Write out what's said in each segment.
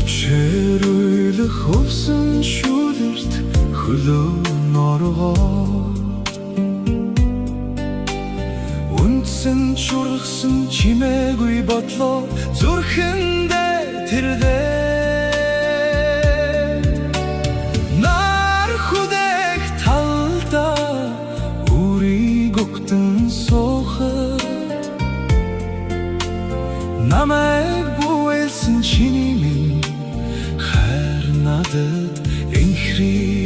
Шэрүйлэх хөвсөн шүлэрт хөлөө норгоо Үнсэн чургсан чимээгүй бодлоо зүрхэндээ тэрдээ Нар хүдээх талда үрийг өгтөн суухад Намайг бүэлсэн чиний минь хайр надад энхрий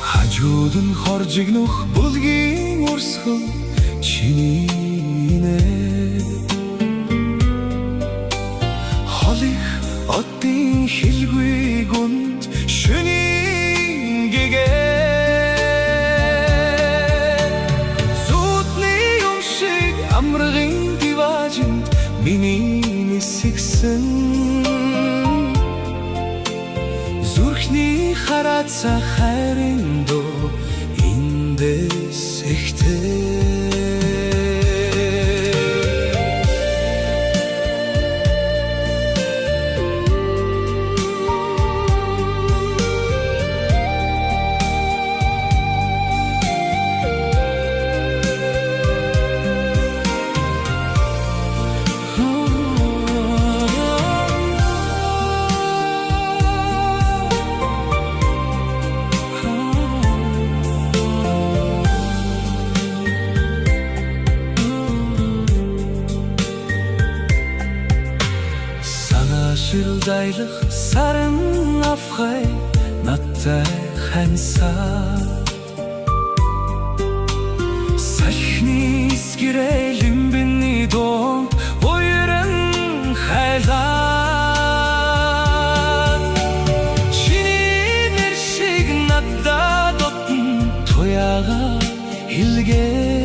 Хажууд нь хоржигнох бүлгийн урсгал чиний нэ Холих оддын хилгүй гүнд шөнийн гэгээ Зүудний юм шиг амрагын диважинд миний нисгсэн Зүрхний хараацаа хайрын дуу эндээс ихтэй Шилдайлах саран авхай надтай хансаад Сахны скирэлэн бинний дом уйран хайлаад Чиний нэр шиг надад отн туяага илгээ